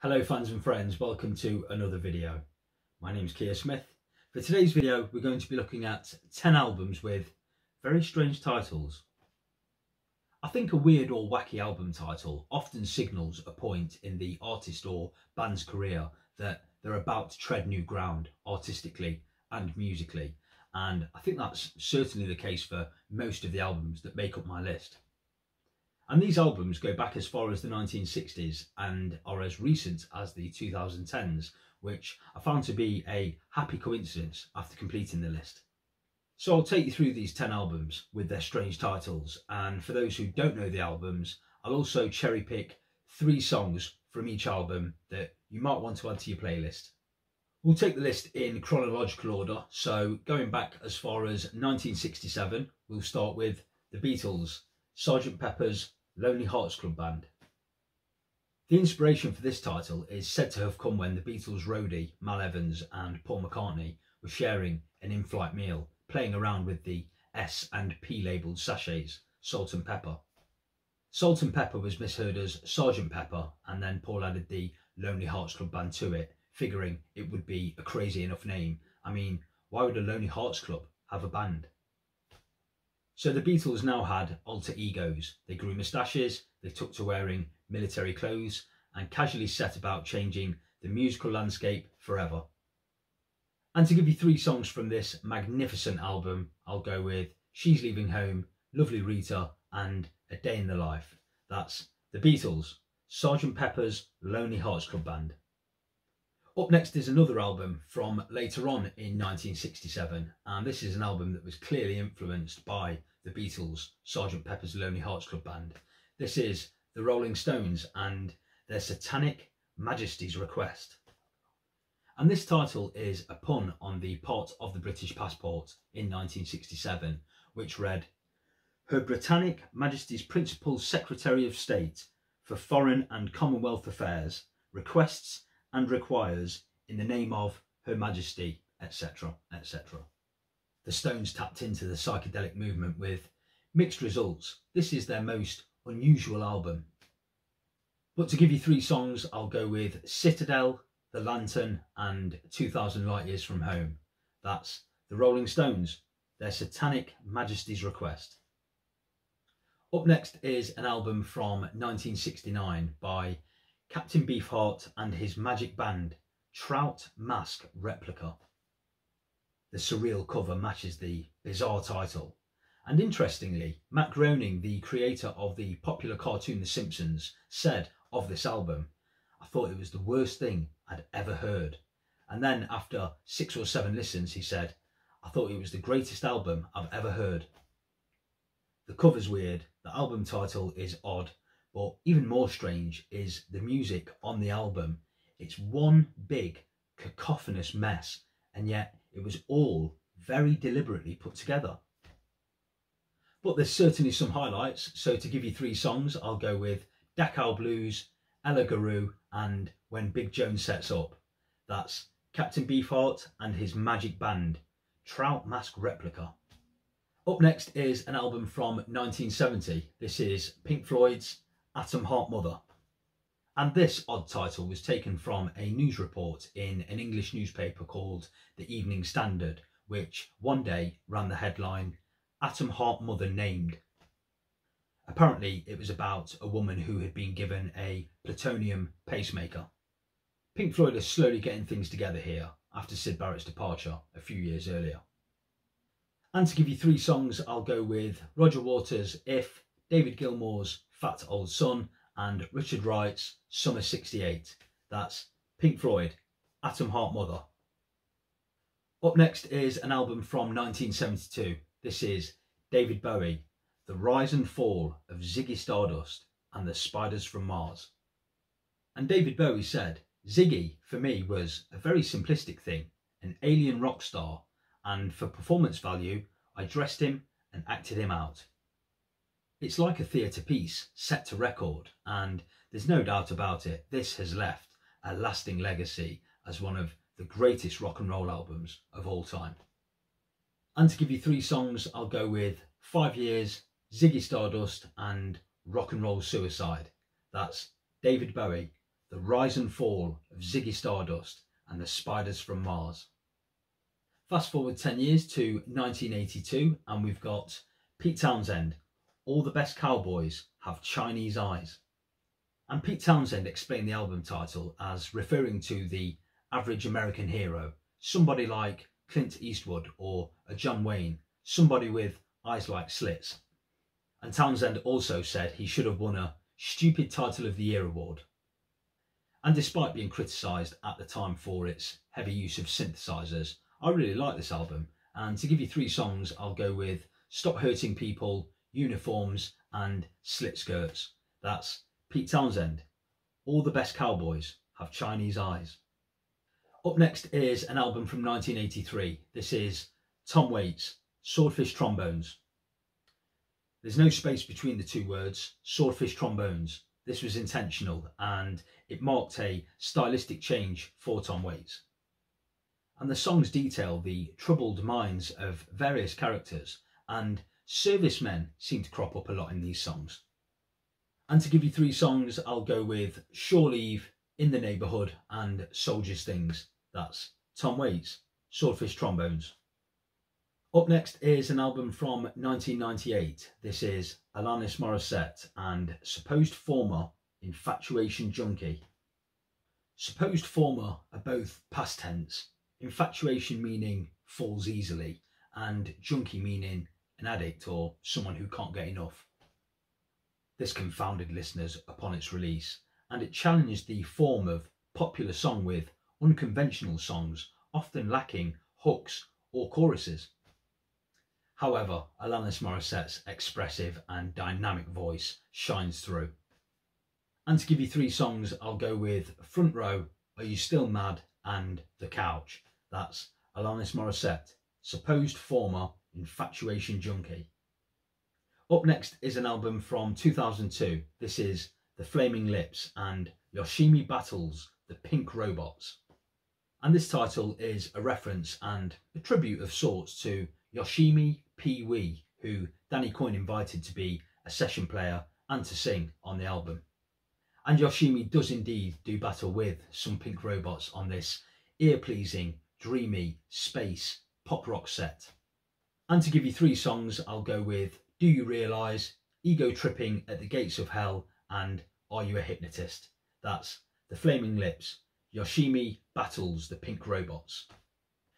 Hello fans and friends, welcome to another video. My name's Keir Smith. For today's video we're going to be looking at 10 albums with very strange titles. I think a weird or wacky album title often signals a point in the artist or band's career that they're about to tread new ground artistically and musically, and I think that's certainly the case for most of the albums that make up my list. And these albums go back as far as the 1960s and are as recent as the 2010s, which I found to be a happy coincidence after completing the list. So I'll take you through these 10 albums with their strange titles, and for those who don't know the albums, I'll also cherry pick 3 songs from each album that you might want to add to your playlist. We'll take the list in chronological order, so going back as far as 1967, we'll start with the Beatles, Sgt. Pepper's Lonely Hearts Club Band. The inspiration for this title is said to have come when the Beatles roadie Mal Evans and Paul McCartney were sharing an in-flight meal, playing around with the S and P labelled sachets, Salt and Pepper. Salt and Pepper was misheard as Sgt. Pepper, and then Paul added the Lonely Hearts Club Band to it, figuring it would be a crazy enough name. I mean, why would a Lonely Hearts Club have a band? So the Beatles now had alter egos. They grew moustaches, they took to wearing military clothes, and casually set about changing the musical landscape forever. And to give you 3 songs from this magnificent album, I'll go with She's Leaving Home, Lovely Rita, and A Day in the Life. That's the Beatles, Sgt. Pepper's Lonely Hearts Club Band. Up next is another album from later on in 1967, and this is an album that was clearly influenced by the Beatles' Sgt. Pepper's Lonely Hearts Club Band. This is the Rolling Stones and their Satanic Majesty's Request. And this title is a pun on the part of the British passport in 1967, which read, Her Britannic Majesty's Principal Secretary of State for Foreign and Commonwealth Affairs requests and requires in the name of Her Majesty, etc., etc. The Stones tapped into the psychedelic movement with mixed results. This is their most unusual album. But to give you 3 songs, I'll go with Citadel, The Lantern, and 2000 Light Years from Home. That's the Rolling Stones, their Satanic Majesty's Request. Up next is an album from 1969 by Captain Beefheart and his Magic Band, Trout Mask Replica. The surreal cover matches the bizarre title. And interestingly, Matt Groening, the creator of the popular cartoon The Simpsons, said of this album, I thought it was the worst thing I'd ever heard. And then after 6 or 7 listens, he said, I thought it was the greatest album I've ever heard. The cover's weird, the album title is odd, but even more strange is the music on the album. It's one big cacophonous mess, and yet it was all very deliberately put together. But there's certainly some highlights, so to give you 3 songs, I'll go with Dachau Blues, Ella Guru, and When Big Jones Sets Up. That's Captain Beefheart and his Magic Band, Trout Mask Replica. Up next is an album from 1970. This is Pink Floyd's Atom Heart Mother. And this odd title was taken from a news report in an English newspaper called The Evening Standard, which one day ran the headline, Atom Heart Mother Named. Apparently it was about a woman who had been given a plutonium pacemaker. Pink Floyd are slowly getting things together here after Syd Barrett's departure a few years earlier. And to give you 3 songs, I'll go with Roger Waters' If, David Gilmour's Fat Old Son, and Richard Wright's Summer 68. That's Pink Floyd, Atom Heart Mother. Up next is an album from 1972. This is David Bowie, The Rise and Fall of Ziggy Stardust and the Spiders from Mars. And David Bowie said, Ziggy for me was a very simplistic thing, an alien rock star, and for performance value I dressed him and acted him out. It's like a theatre piece set to record, and there's no doubt about it, this has left a lasting legacy as one of the greatest rock and roll albums of all time. And to give you 3 songs, I'll go with 5 Years, Ziggy Stardust, and Rock and Roll Suicide. That's David Bowie, the rise and fall of Ziggy Stardust and the Spiders from Mars. Fast forward 10 years to 1982 and we've got Pete Townshend, All the Best Cowboys Have Chinese Eyes. And Pete Townshend explained the album title as referring to the average American hero, somebody like Clint Eastwood or a John Wayne, somebody with eyes like slits. And Townshend also said he should have won a Stupid Title of the Year award. And despite being criticised at the time for its heavy use of synthesizers, I really like this album. And to give you 3 songs, I'll go with Stop Hurting People, Uniforms and Slit Skirts. That's Pete Townshend, All the Best Cowboys Have Chinese Eyes. Up next is an album from 1983. This is Tom Waits, Swordfish Trombones. There's no space between the 2 words, Swordfish Trombones. This was intentional and it marked a stylistic change for Tom Waits. And the songs detail the troubled minds of various characters, and servicemen seem to crop up a lot in these songs. And to give you 3 songs, I'll go with Shore Leave, In the Neighbourhood and Soldiers Things. That's Tom Waits, Swordfish Trombones. Up next is an album from 1998. This is Alanis Morissette and Supposed Former, Infatuation Junkie. Supposed former are both past tense, infatuation meaning falls easily, and junkie meaning an addict or someone who can't get enough. This confounded listeners upon its release, and it challenged the form of popular song with unconventional songs, often lacking hooks or choruses. However, Alanis Morissette's expressive and dynamic voice shines through. And to give you 3 songs, I'll go with Front Row, Are You Still Mad and The Couch. That's Alanis Morissette, Supposed Former, Infatuation Junkie. Up next is an album from 2002. This is The Flaming Lips and Yoshimi Battles the Pink Robots. And this title is a reference and a tribute of sorts to Yoshimi P. Wee, who Danny Coyne invited to be a session player and to sing on the album. And Yoshimi does indeed do battle with some pink robots on this ear-pleasing, dreamy, space, pop rock set. And to give you 3 songs, I'll go with Do You Realise, Ego Tripping at the Gates of Hell and Are You a Hypnotist? That's The Flaming Lips, Yoshimi Battles the Pink Robots.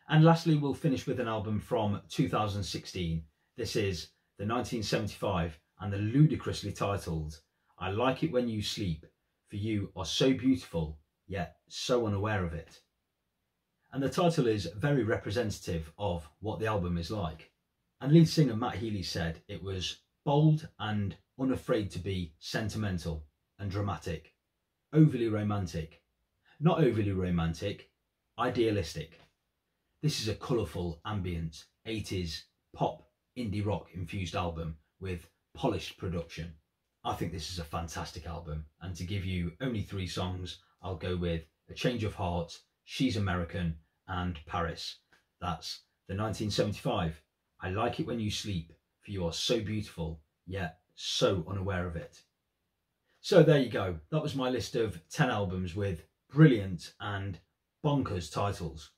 And lastly, we'll finish with an album from 2016. This is the 1975 and the ludicrously titled I Like It When You Sleep, for You Are So Beautiful, Yet So Unaware of It. And the title is very representative of what the album is like. And lead singer Matt Healy said it was bold and unafraid to be sentimental and dramatic, overly romantic, not overly romantic, idealistic. This is a colourful, ambient, 80s pop, indie rock infused album with polished production. I think this is a fantastic album, and to give you only 3 songs, I'll go with A Change of Heart, She's American and Paris. That's the 1975 I Like It When You Sleep, for You Are So Beautiful, Yet So Unaware of It. So there you go, that was my list of 10 albums with brilliant and bonkers titles.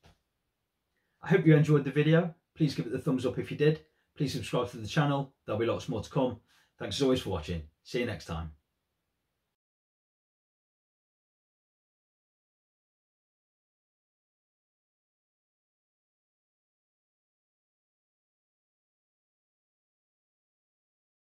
I hope you enjoyed the video. Please give it the thumbs up if you did. Please subscribe to the channel. There'll be lots more to come. Thanks as always for watching. See you next time.